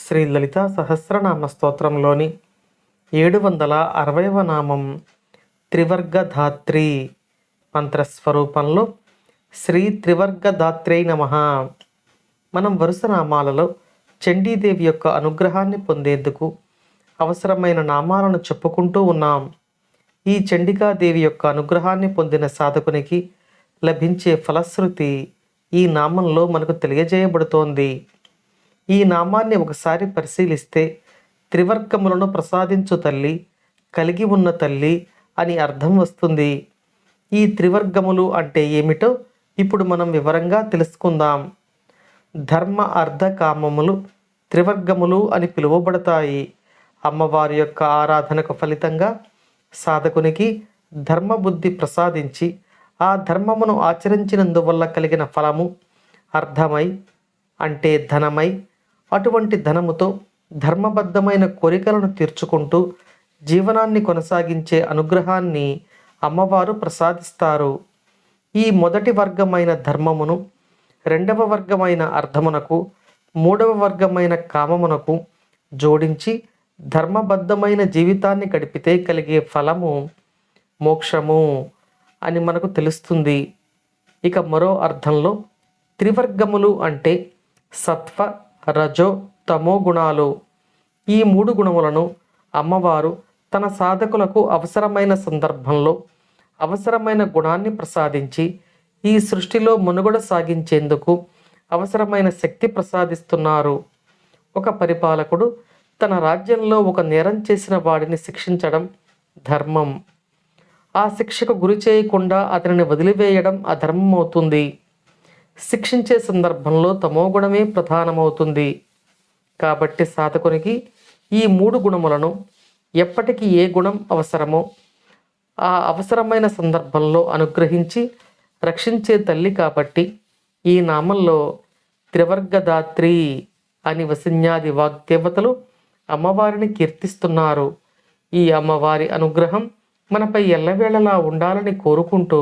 శ్రీ లలిత సహస్రనామ స్తోత్రంలోని 760వ నామం త్రివర్గధాత్రి మంత్రస్వరూపంలో శ్రీ త్రివర్గధాత్రై నమః. మనం వరుస నామాలలో చండీదేవి యొక్క అనుగ్రహాన్ని పొందేందుకు అవసరమైన నామాలను చెప్పుకుంటూ ఉన్నాం. ఈ చండికాదేవి యొక్క అనుగ్రహాన్ని పొందిన సాధకునికి లభించే ఫలశ్రుతి ఈ నామంలో మనకు తెలియజేయబడుతోంది. ఈ నామాన్ని ఒకసారి పరిశీలిస్తే త్రివర్గములను ప్రసాదించు తల్లి, కలిగి ఉన్న తల్లి అని అర్థం వస్తుంది. ఈ త్రివర్గములు అంటే ఏమిటో ఇప్పుడు మనం వివరంగా తెలుసుకుందాం. ధర్మ అర్థ కామములు త్రివర్గములు అని పిలువబడతాయి. అమ్మవారి యొక్క ఆరాధనకు ఫలితంగా సాధకునికి ధర్మబుద్ధి ప్రసాదించి ఆ ధర్మమును ఆచరించినందువల్ల కలిగిన ఫలము అర్థమై అంటే ధనమై, అటువంటి ధనముతో ధర్మబద్ధమైన కోరికలను తీర్చుకుంటూ జీవనాన్ని కొనసాగించే అనుగ్రహాన్ని అమ్మవారు ప్రసాదిస్తారు. ఈ మొదటి వర్గమైన ధర్మమును రెండవ వర్గమైన అర్థమునకు, మూడవ వర్గమైన కామమునకు జోడించి ధర్మబద్ధమైన జీవితాన్ని గడిపితే కలిగే ఫలము మోక్షము అని మనకు తెలుస్తుంది. ఇక మరో అర్థంలో త్రివర్గములు అంటే సత్వ, రజో, తమో గుణాలు. ఈ మూడు గుణములను అమ్మవారు తన సాధకులకు అవసరమైన సందర్భంలో అవసరమైన గుణాన్ని ప్రసాదించి ఈ సృష్టిలో మనుగడ సాగించేందుకు అవసరమైన శక్తి ప్రసాదిస్తున్నారు. ఒక పరిపాలకుడు తన రాజ్యంలో ఒక నేరం చేసిన వాడిని శిక్షించడం ధర్మం. ఆ శిక్షకు గురి చేయకుండా అతనిని వదిలివేయడం అధర్మం అవుతుంది. శిక్షించే సందర్భంలో తమోగుణమే ప్రధానమవుతుంది. కాబట్టి సాధకునికి ఈ మూడు గుణములను ఎప్పటికీ ఏ గుణం అవసరమో ఆ అవసరమైన సందర్భంలో అనుగ్రహించి రక్షించే తల్లి కాబట్టి ఈ నామంలో త్రివర్గధాత్రి అని వసిన్యాది వాగ్దేవతలు అమ్మవారిని కీర్తిస్తున్నారు. ఈ అమ్మవారి అనుగ్రహం మనపై ఎల్లవేళలా ఉండాలని కోరుకుంటూ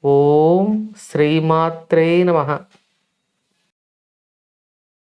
ఓం శ్రీమాత్రే నమః.